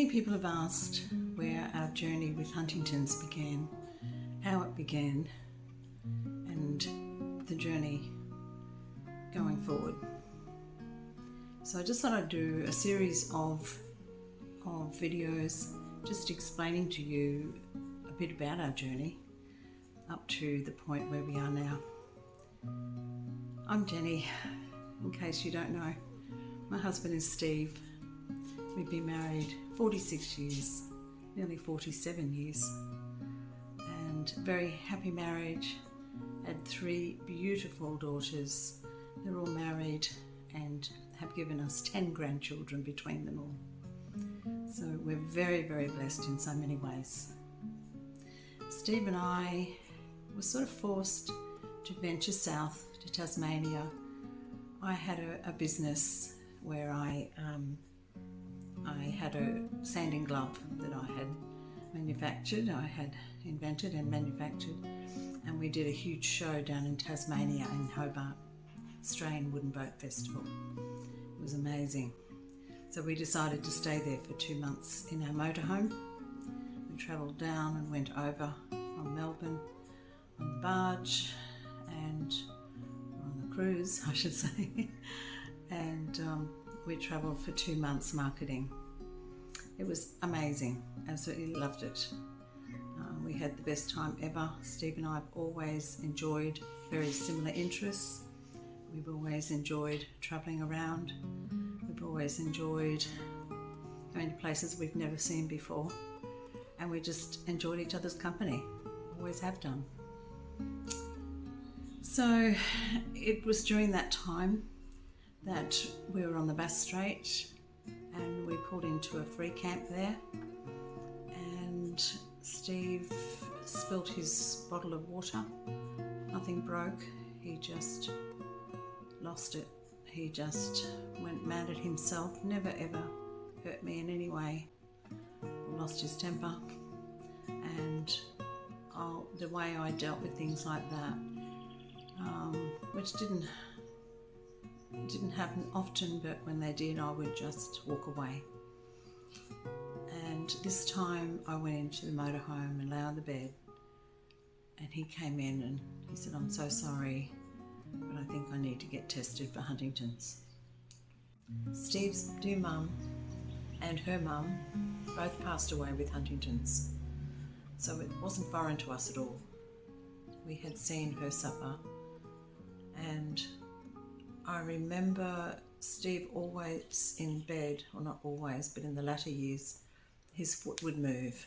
Many people have asked where our journey with Huntington's began, how it began, and the journey going forward. So I just thought I'd do a series of videos just explaining to you a bit about our journey up to the point where we are now. I'm Jenny, in case you don't know. My husband is Steve. We've been married 46 years, nearly 47 years, and very happy marriage. Had 3 beautiful daughters. They're all married and have given us 10 grandchildren between them all. So we're very, very blessed in so many ways. Steve and I were sort of forced to venture south to Tasmania. I had a business where I had a sanding glove that I had manufactured, I had invented and manufactured, and we did a huge show down in Tasmania in Hobart, Australian Wooden Boat Festival. It was amazing. So we decided to stay there for 2 months in our motorhome. We travelled down and went over from Melbourne on the barge and on the cruise, I should say, and we travelled for 2 months marketing. It was amazing, absolutely loved it. We had the best time ever. Steve and I have always enjoyed very similar interests. We've always enjoyed travelling around. We've always enjoyed going to places we've never seen before, and we just enjoyed each other's company, always have done. So it was during that time that we were on the Bass Strait and we pulled into a free camp there, and Steve spilt his bottle of water. Nothing broke, he just lost it. He just went mad at himself, never ever hurt me in any way, lost his temper, and the way I dealt with things like that, which didn't happen often, but when they did, I would just walk away. And this time I went into the motorhome and lay on the bed, and he came in and he said, "I'm so sorry, but I think I need to get tested for Huntington's." Steve's dear mum and her mum both passed away with Huntington's, so it wasn't foreign to us at all. We had seen her suffer, and I remember Steve always in bed, or not always, but in the latter years, his foot would move,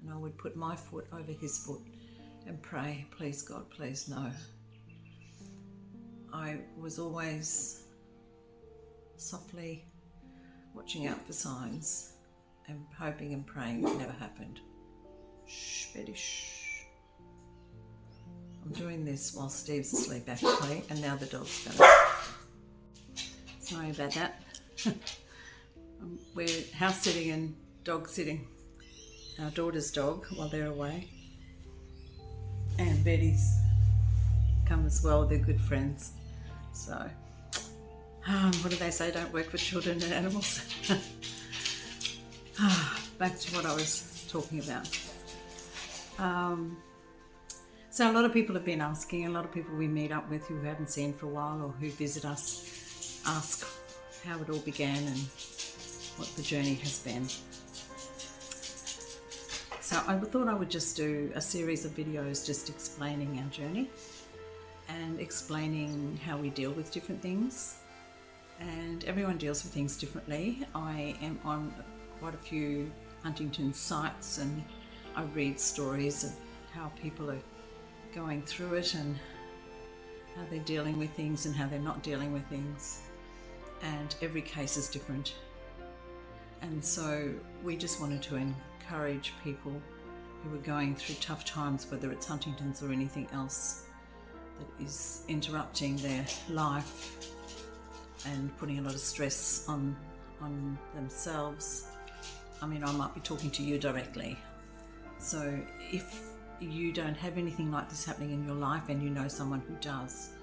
and I would put my foot over his foot and pray, "Please God, please no." I was always softly watching out for signs and hoping and praying it never happened. Shh, Betty, shh. I'm doing this while Steve's asleep actually, and now the dog's going. Sorry about that. We're house sitting and dog sitting. Our daughter's dog while they're away. And Betty's come as well, they're good friends. So, what do they say? Don't work with children and animals. Back to what I was talking about. So a lot of people have been asking, a lot of people we meet up with who we haven't seen for a while or who visit us, ask how it all began and what the journey has been. So I thought I would just do a series of videos just explaining our journey and explaining how we deal with different things. And everyone deals with things differently. I am on quite a few Huntington sites and I read stories of how people are going through it and how they're dealing with things and how they're not dealing with things. And every case is different. And so we just wanted to encourage people who are going through tough times, whether it's Huntington's or anything else that is interrupting their life and putting a lot of stress on themselves. I mean, I might be talking to you directly. So if you don't have anything like this happening in your life and you know someone who does,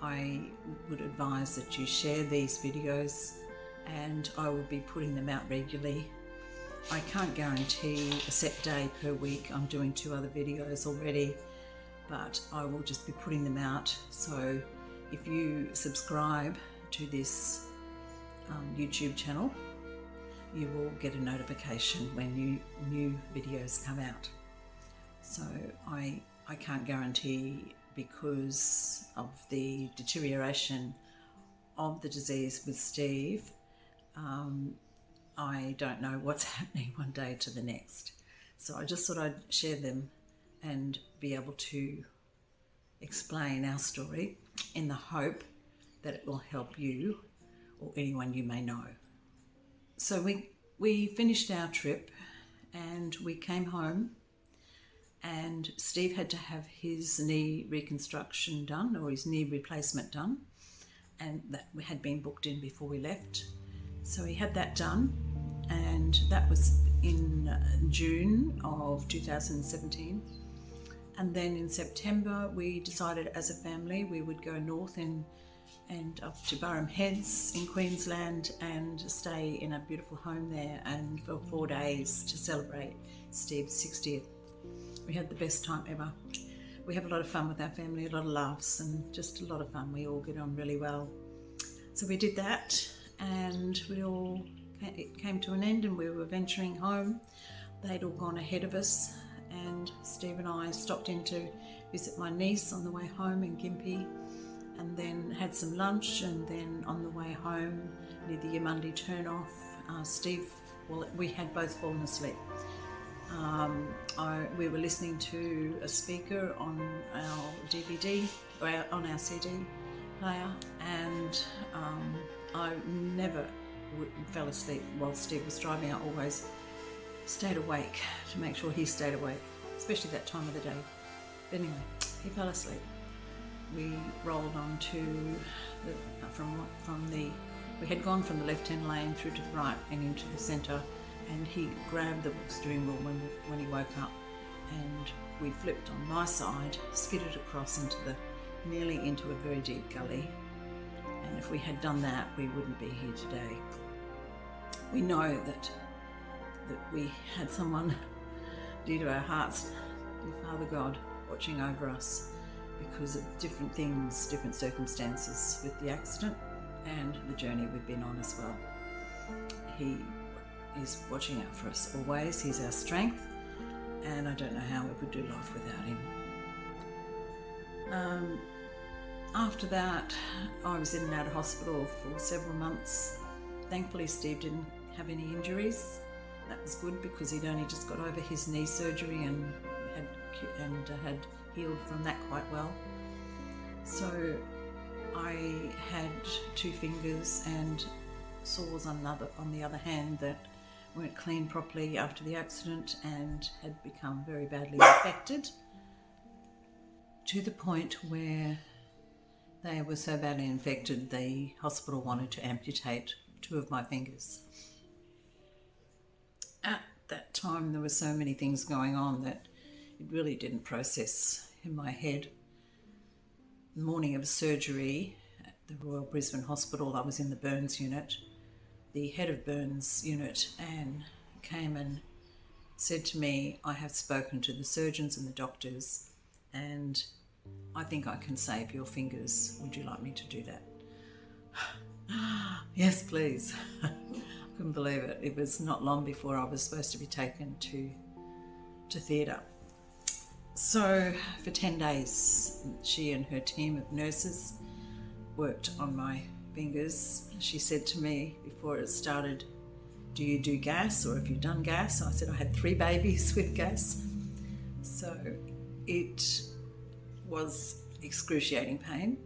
I would advise that you share these videos, and I will be putting them out regularly I can't guarantee a set day per week. I'm doing 2 other videos already, but I will just be putting them out. So if you subscribe to this YouTube channel, you will get a notification when new videos come out. So I can't guarantee, because of the deterioration of the disease with Steve, I don't know what's happening one day to the next. So I just thought I'd share them and be able to explain our story in the hope that it will help you or anyone you may know. So we finished our trip and we came home, and Steve had to have his knee reconstruction done, or his knee replacement done, and that had been booked in before we left. So he had that done, and that was in June of 2017. And then in September we decided as a family we would go north and up to Burham Heads in Queensland and stay in a beautiful home there, and for 4 days to celebrate Steve's 60th. We had the best time ever. We have a lot of fun with our family, a lot of laughs and just a lot of fun. We all get on really well. So we did that, and it came to an end and we were venturing home. They'd all gone ahead of us, and Steve and I stopped in to visit my niece on the way home in Gympie, and then had some lunch, and then on the way home near the Yamundi turn-off, we had both fallen asleep. We were listening to a speaker on our DVD, or on our CD player, and I never fell asleep while Steve was driving. I always stayed awake to make sure he stayed awake, especially that time of the day. But anyway, he fell asleep. We rolled on to we had gone from the left-hand lane through to the right and into the centre, and he grabbed the steering wheel when he woke up, and we flipped on my side, skidded across nearly into a very deep gully. And if we had done that, we wouldn't be here today. We know that we had someone, due to our hearts, dear Father God, watching over us because of different things, different circumstances with the accident and the journey we've been on as well. He is watching out for us always. He's our strength, and I don't know how we would do life without him. After that, I was in and out of hospital for several months. Thankfully, Steve didn't have any injuries. That was good, because he'd only just got over his knee surgery and had healed from that quite well. So I had 2 fingers and sores on the other hand that weren't cleaned properly after the accident and had become very badly infected, to the point where they were so badly infected the hospital wanted to amputate 2 of my fingers. At that time there were so many things going on that it really didn't process in my head. The morning of surgery at the Royal Brisbane Hospital, I was in the burns unit. The head of burns unit, Anne, came and said to me, "I have spoken to the surgeons and the doctors, and I think I can save your fingers. Would you like me to do that?" Yes, please. I couldn't believe it. It was not long before I was supposed to be taken to theatre. So for 10 days, she and her team of nurses worked on my fingers. She said to me before it started, "Do you do gas, or have you done gas?" I said I had 3 babies with gas. So it was excruciating pain,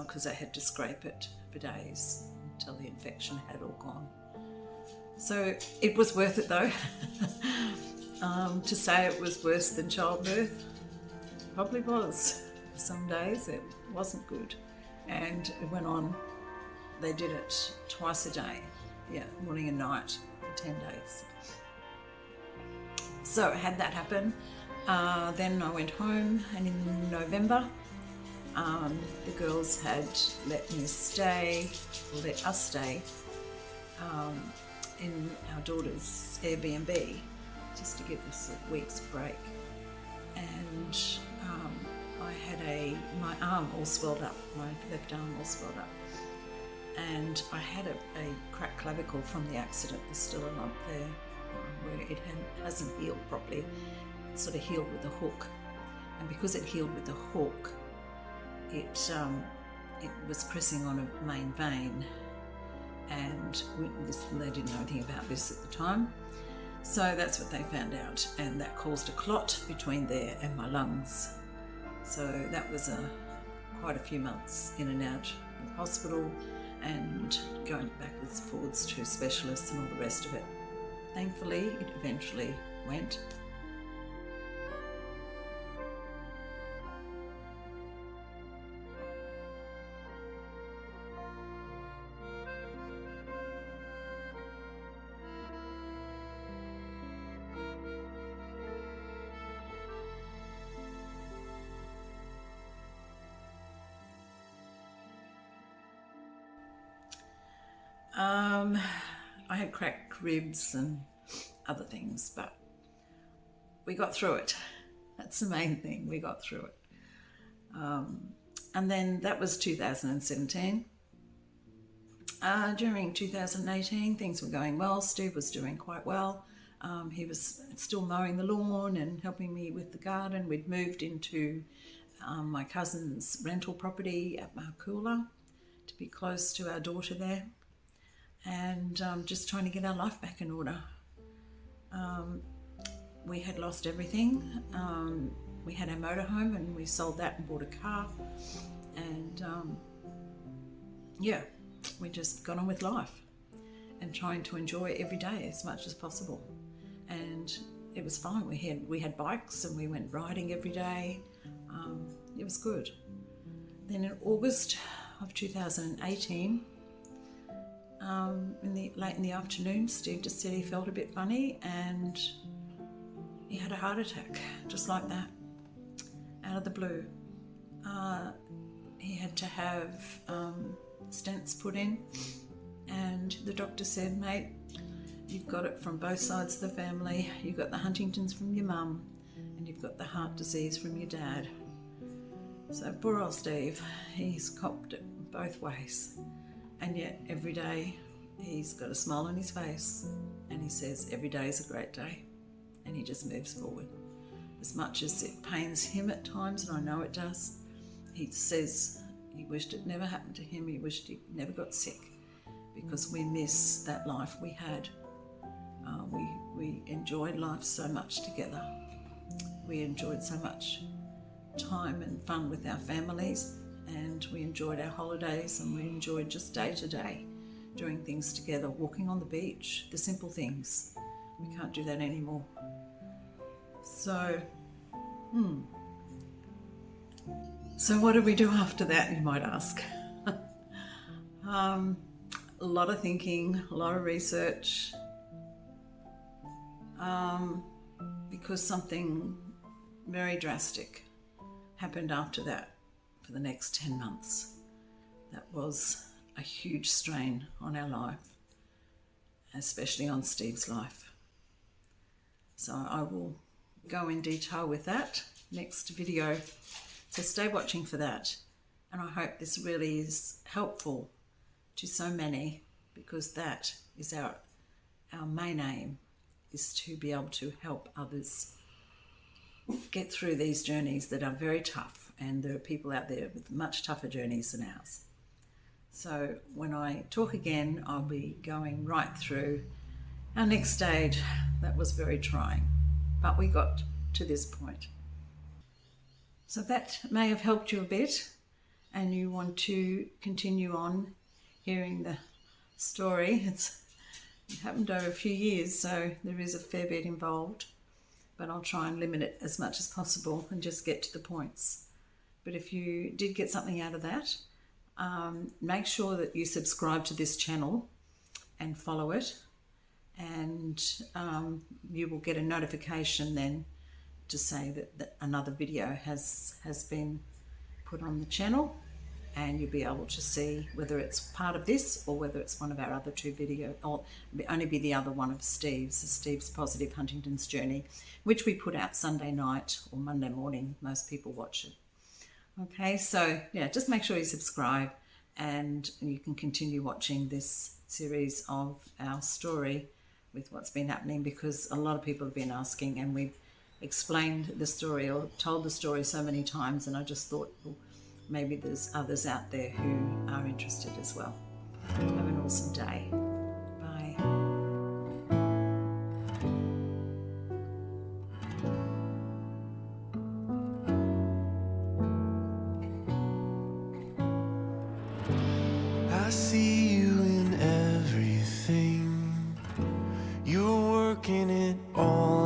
because I had to scrape it for days until the infection had all gone. So it was worth it though. To say it was worse than childbirth, probably was. Some days it wasn't good, and it went on. They did it twice a day, morning and night for 10 days. So I had that happen. Then I went home, and in November, the girls had let us stay in our daughter's Airbnb just to give us a week's break, and I had my arm all swelled up, my left arm all swelled up, and I had a cracked clavicle from the accident. There's still a lump there where it hasn't healed properly. It sort of healed with a hook, and because it healed with a hook, it was pressing on a main vein, and they didn't know anything about this at the time. So that's what they found out, and that caused a clot between there and my lungs. So that was quite a few months in and out of hospital and going backwards and forwards to specialists and all the rest of it. Thankfully, it eventually went. I had cracked ribs and other things, but we got through it. That's the main thing, we got through it. And then that was 2017. During 2018, things were going well. Steve was doing quite well. He was still mowing the lawn and helping me with the garden. We'd moved into my cousin's rental property at Markula to be close to our daughter there, and just trying to get our life back in order. We had lost everything. We had our motorhome and we sold that and bought a car, and we just got on with life and trying to enjoy every day as much as possible. And it was fine. We had bikes and we went riding every day. It was good. Then in August of 2018, late in the afternoon, Steve just said he felt a bit funny and he had a heart attack, just like that, out of the blue. He had to have stents put in, and the doctor said, "Mate, you've got it from both sides of the family. You've got the Huntingtons from your mum, and you've got the heart disease from your dad." So poor old Steve, he's copped it both ways. And yet every day he's got a smile on his face and he says every day is a great day, and he just moves forward. As much as it pains him at times, and I know it does, he says he wished it never happened to him. He wished he never got sick, because we miss that life we had. We enjoyed life so much together. We enjoyed so much time and fun with our families, and we enjoyed our holidays, and we enjoyed just day to day doing things together, walking on the beach, the simple things. We can't do that anymore. So what did we do after that, you might ask? A lot of thinking, a lot of research, because something very drastic happened after that for the next 10 months. That was a huge strain on our life, especially on Steve's life. So I will go in detail with that next video. So stay watching for that. And I hope this really is helpful to so many, because that is our main aim, is to be able to help others get through these journeys that are very tough, and there are people out there with much tougher journeys than ours. So when I talk again, I'll be going right through our next stage. That was very trying, but we got to this point. So that may have helped you a bit, and you want to continue on hearing the story. It happened over a few years, so there is a fair bit involved, but I'll try and limit it as much as possible and just get to the points. But if you did get something out of that, make sure that you subscribe to this channel and follow it, and you will get a notification then to say that another video has been put on the channel, and you'll be able to see whether it's part of this or whether it's one of our other two videos, or only be the other one of Steve's Positive Huntington's Journey, which we put out Sunday night or Monday morning. Most people watch it. Okay, so yeah, just make sure you subscribe and you can continue watching this series of our story with what's been happening, because a lot of people have been asking, and we've explained the story or told the story so many times, and I just thought, well, maybe there's others out there who are interested as well. Have an awesome day. Bye. I see you in everything. You're working it all